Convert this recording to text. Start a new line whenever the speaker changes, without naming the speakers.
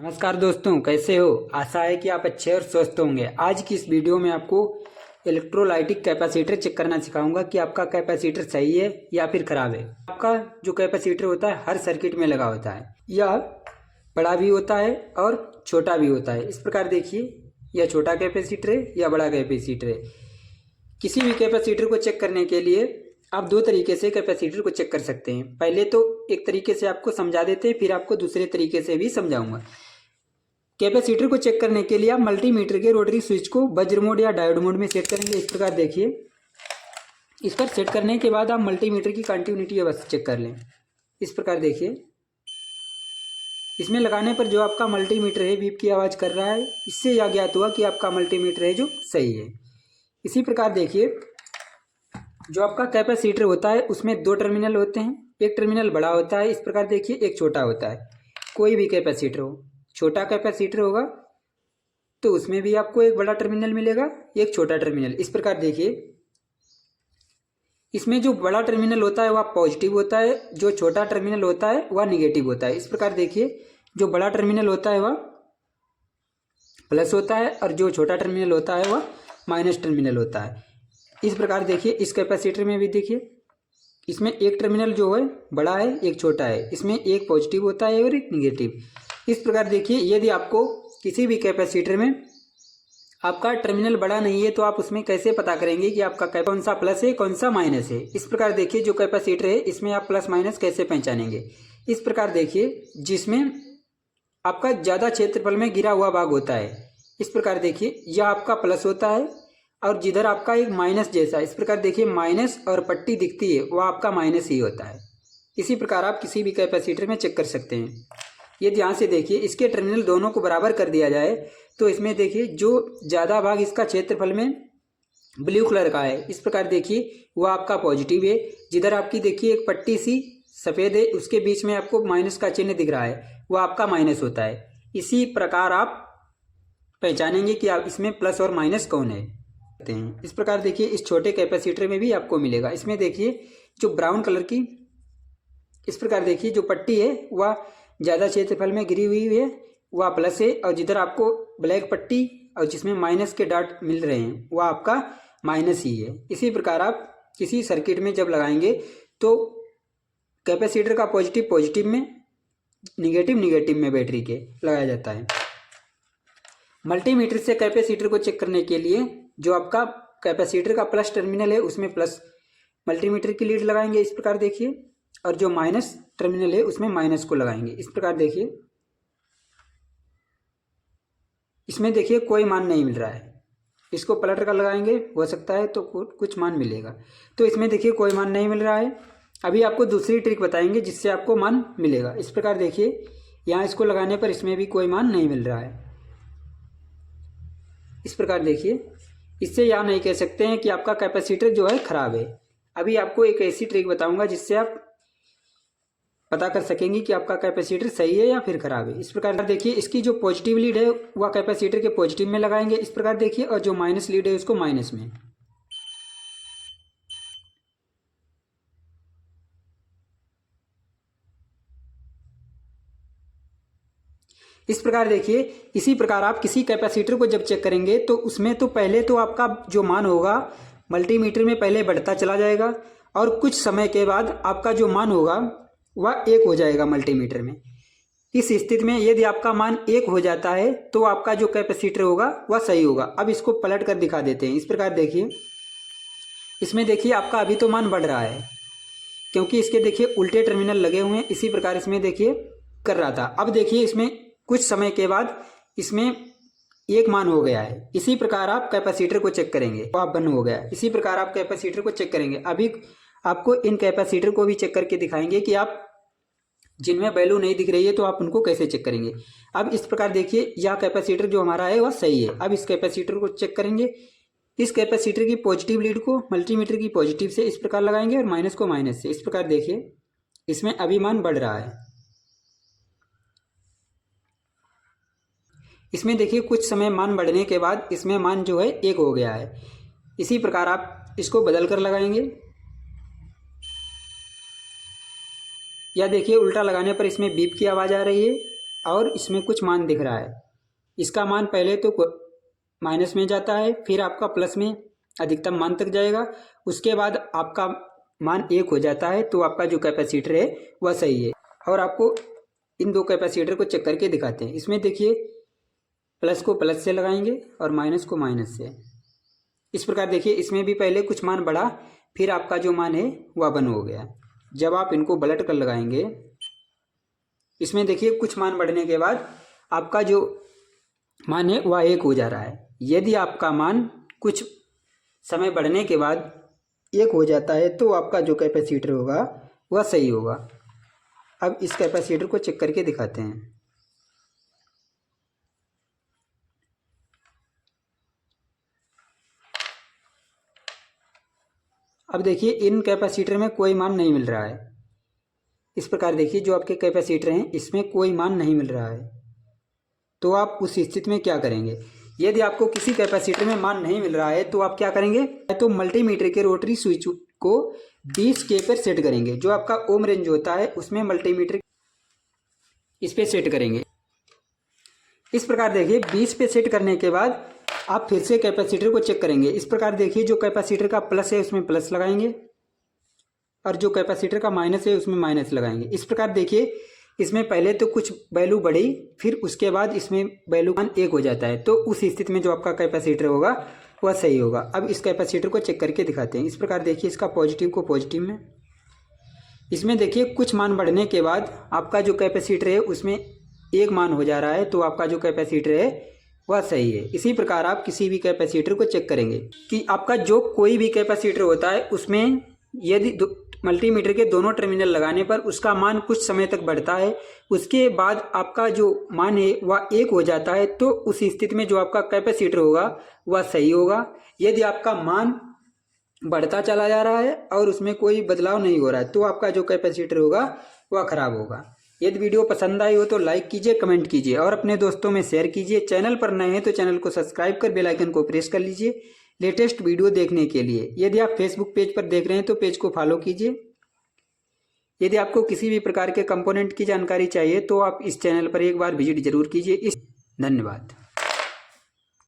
नमस्कार दोस्तों, कैसे हो। आशा है कि आप अच्छे और स्वस्थ होंगे। आज की इस वीडियो में आपको इलेक्ट्रोलाइटिक कैपेसिटर चेक करना सिखाऊंगा कि आपका कैपेसिटर सही है या फिर खराब है। आपका जो कैपेसिटर होता है हर सर्किट में लगा होता है। यह बड़ा भी होता है और छोटा भी होता है। इस प्रकार देखिए, यह छोटा कैपेसिटर है या बड़ा कैपेसिटर है। किसी भी कैपेसिटर को चेक करने के लिए आप दो तरीके से कैपेसिटर को चेक कर सकते हैं। पहले तो एक तरीके से आपको समझा देते हैं, फिर आपको दूसरे तरीके से भी समझाऊंगा। कैपेसिटर को चेक करने के लिए आप मल्टीमीटर के रोटरी स्विच को वज्र मोड या डायोड मोड में सेट करेंगे। इस प्रकार देखिए, इस पर सेट करने के बाद आप मल्टीमीटर की कंटिन्यूटी अवश्य चेक कर लें। इस प्रकार देखिए, इसमें लगाने पर जो आपका मल्टीमीटर है बीप की आवाज़ कर रहा है। इससे यह ज्ञात हुआ कि आपका मल्टीमीटर है जो सही है। इसी प्रकार देखिए, जो आपका कैपेसिटर होता है उसमें दो टर्मिनल होते हैं। एक टर्मिनल बड़ा होता है, इस प्रकार देखिए, एक छोटा होता है। कोई भी कैपेसिटर हो, छोटा कैपेसिटर होगा तो उसमें भी आपको एक बड़ा टर्मिनल मिलेगा, एक छोटा टर्मिनल। इस प्रकार देखिए, इसमें जो बड़ा टर्मिनल होता है वह पॉजिटिव होता है, जो छोटा टर्मिनल होता है वह निगेटिव होता है। इस प्रकार देखिए, जो बड़ा टर्मिनल होता है वह प्लस होता है और जो छोटा टर्मिनल होता है वह माइनस टर्मिनल होता है। इस प्रकार देखिए, इस कैपेसिटर में भी देखिए, इसमें एक टर्मिनल जो है बड़ा है, एक छोटा है। इसमें एक पॉजिटिव होता है और एक निगेटिव। इस प्रकार देखिए, यदि आपको किसी भी कैपेसिटर में आपका टर्मिनल बड़ा नहीं है तो आप उसमें कैसे पता करेंगे कि आपका कौन सा प्लस है कौन सा माइनस है। इस प्रकार देखिए, जो कैपेसिटर है इसमें आप प्लस माइनस कैसे पहचानेंगे। इस प्रकार देखिए, जिसमें आपका ज़्यादा क्षेत्रफल में गिरा हुआ भाग होता है, इस प्रकार देखिए यह आपका प्लस होता है और जिधर आपका एक माइनस जैसा, इस प्रकार देखिए माइनस और पट्टी दिखती है वह आपका माइनस ही होता है। इसी प्रकार आप किसी भी कैपेसिटर में चेक कर सकते हैं। ये ध्यान से देखिए, इसके टर्मिनल दोनों को बराबर कर दिया जाए तो इसमें देखिए जो ज़्यादा भाग इसका क्षेत्रफल में ब्लू कलर का है, इस प्रकार देखिए वह आपका पॉजिटिव है। जिधर आपकी देखिए एक पट्टी सी सफ़ेद है, उसके बीच में आपको माइनस का चिन्ह दिख रहा है, वह आपका माइनस होता है। इसी प्रकार आप पहचानेंगे कि आप इसमें प्लस और माइनस कौन है। इस प्रकार देखिए, इस छोटे कैपेसिटर में भी आपको मिलेगा। इसमें देखिए जो ब्राउन कलर की, इस प्रकार देखिए जो पट्टी है वह ज़्यादा क्षेत्रफल में गिरी हुई है, वह प्लस है। और जिधर आपको ब्लैक पट्टी और जिसमें माइनस के डॉट मिल रहे हैं वह आपका माइनस ही है। इसी प्रकार आप किसी सर्किट में जब लगाएंगे तो कैपेसिटर का पॉजिटिव पॉजिटिव में, निगेटिव निगेटिव में बैटरी के लगाया जाता है। मल्टीमीटर से कैपेसिटर को चेक करने के लिए जो आपका कैपेसिटर का प्लस टर्मिनल है उसमें प्लस मल्टीमीटर की लीड लगाएंगे। इस प्रकार देखिए, और जो माइनस टर्मिनल है उसमें माइनस को लगाएंगे। इस प्रकार देखिए, इसमें देखिए कोई मान नहीं मिल रहा है। इसको पलट कर लगाएंगे, हो सकता है तो कुछ मान मिलेगा। तो इसमें देखिए कोई मान नहीं मिल रहा है। अभी आपको दूसरी ट्रिक बताएंगे जिससे आपको मान मिलेगा। इस प्रकार देखिए, यहाँ इसको लगाने पर इसमें भी कोई मान नहीं मिल रहा है। इस प्रकार देखिए, इससे यह नहीं कह सकते हैं कि आपका कैपेसिटर जो है खराब है। अभी आपको एक ऐसी ट्रिक बताऊंगा जिससे आप पता कर सकेंगे कि आपका कैपेसिटर सही है या फिर खराब है। इस प्रकार देखिए, इसकी जो पॉजिटिव लीड है वह कैपेसिटर के पॉजिटिव में लगाएंगे। इस प्रकार देखिए, और जो माइनस लीड है उसको माइनस में। इस प्रकार देखिए, इसी प्रकार आप किसी कैपेसिटर को जब चेक करेंगे तो उसमें तो पहले तो आपका जो मान होगा मल्टीमीटर में पहले बढ़ता चला जाएगा और कुछ समय के बाद आपका जो मान होगा वह एक हो जाएगा मल्टीमीटर में। इस स्थिति में यदि आपका मान एक हो जाता है तो आपका जो कैपेसिटर होगा वह सही होगा। अब इसको पलट कर दिखा देते हैं। इस प्रकार देखिए, इसमें देखिए आपका अभी तो मान बढ़ रहा है क्योंकि इसके देखिए उल्टे टर्मिनल लगे हुए हैं। इसी प्रकार इसमें देखिए कर रहा था। अब देखिए इसमें कुछ समय के बाद इसमें एक मान हो गया है। इसी प्रकार आप कैपेसिटर को चेक करेंगे तो आप बंद हो गया। इसी प्रकार आप कैपेसिटर को चेक करेंगे। अभी आपको इन कैपेसिटर को भी चेक करके दिखाएंगे कि आप जिनमें वैल्यू नहीं दिख रही है तो आप उनको कैसे चेक करेंगे। अब इस प्रकार देखिए, यह कैपेसिटर जो हमारा है वह सही है। अब इस कैपेसिटर को चेक करेंगे। इस कैपेसिटर की पॉजिटिव लीड को मल्टीमीटर की पॉजिटिव से इस प्रकार लगाएंगे और माइनस को माइनस से। इस प्रकार देखिए, इसमें अभी मान बढ़ रहा है। इसमें देखिए कुछ समय मान बढ़ने के बाद इसमें मान जो है एक हो गया है। इसी प्रकार आप इसको बदल कर लगाएंगे, या देखिए उल्टा लगाने पर इसमें बीप की आवाज़ आ रही है और इसमें कुछ मान दिख रहा है। इसका मान पहले तो माइनस में जाता है, फिर आपका प्लस में अधिकतम मान तक जाएगा, उसके बाद आपका मान 1 हो जाता है, तो आपका जो कैपेसिटर है वह सही है। और आपको इन दो कैपेसिटर को चेक करके दिखाते हैं। इसमें देखिए प्लस को प्लस से लगाएंगे और माइनस को माइनस से। इस प्रकार देखिए इसमें भी पहले कुछ मान बढ़ा, फिर आपका जो मान है वह 1 हो गया। जब आप इनको पलट कर लगाएंगे, इसमें देखिए कुछ मान बढ़ने के बाद आपका जो मान है वह 1 हो जा रहा है। यदि आपका मान कुछ समय बढ़ने के बाद 1 हो जाता है तो आपका जो कैपेसिटर होगा वह सही होगा। अब इस कैपेसिटर को चेक करके दिखाते हैं। अब देखिए इन कैपेसिटर में कोई मान नहीं मिल रहा है। इस प्रकार देखिए जो आपके कैपेसिटर हैं इसमें कोई मान नहीं मिल रहा है, तो आप उस स्थिति में क्या करेंगे? यदि आपको किसी कैपेसिटर में मान नहीं मिल रहा है तो आप क्या करेंगे? तो मल्टीमीटर के रोटरी स्विच को 20K पर सेट करेंगे। जो आपका ओम रेंज होता है उसमें मल्टीमीटर इस पे सेट करेंगे। इस प्रकार देखिए 20 पे सेट करने के बाद आप फिर से कैपेसिटर को चेक करेंगे। इस प्रकार देखिए जो कैपेसिटर का प्लस है उसमें प्लस लगाएंगे और जो कैपेसिटर का माइनस है उसमें माइनस लगाएंगे। इस प्रकार देखिए इसमें पहले तो कुछ वैल्यू बढ़ी, फिर उसके बाद इसमें वैल्यू 1 हो जाता है, तो उस स्थिति में जो आपका कैपेसिटर होगा वह सही होगा। अब इस कैपेसिटर को चेक करके दिखाते हैं। इस प्रकार देखिए इसका पॉजिटिव को पॉजिटिव में, इसमें देखिए कुछ मान बढ़ने के बाद आपका जो कैपेसिटर है उसमें 1 मान हो जा रहा है, तो आपका जो कैपेसिटर है वह सही है। इसी प्रकार आप किसी भी कैपेसिटर को चेक करेंगे कि आपका जो कोई भी कैपेसिटर होता है उसमें यदि मल्टीमीटर के दोनों टर्मिनल लगाने पर उसका मान कुछ समय तक बढ़ता है, उसके बाद आपका जो मान है वह 1 हो जाता है, तो उस स्थिति में जो आपका कैपेसिटर होगा वह सही होगा। यदि आपका मान बढ़ता चला जा रहा है और उसमें कोई बदलाव नहीं हो रहा है तो आपका जो कैपेसिटर होगा वह खराब होगा। यदि वीडियो पसंद आई हो तो लाइक कीजिए, कमेंट कीजिए और अपने दोस्तों में शेयर कीजिए। चैनल पर नए हैं तो चैनल को सब्सक्राइब कर बेल आइकन को प्रेस कर लीजिए लेटेस्ट वीडियो देखने के लिए। यदि आप फेसबुक पेज पर देख रहे हैं तो पेज को फॉलो कीजिए। यदि आपको किसी भी प्रकार के कंपोनेंट की जानकारी चाहिए तो आप इस चैनल पर एक बार विजिट जरूर कीजिए। धन्यवाद।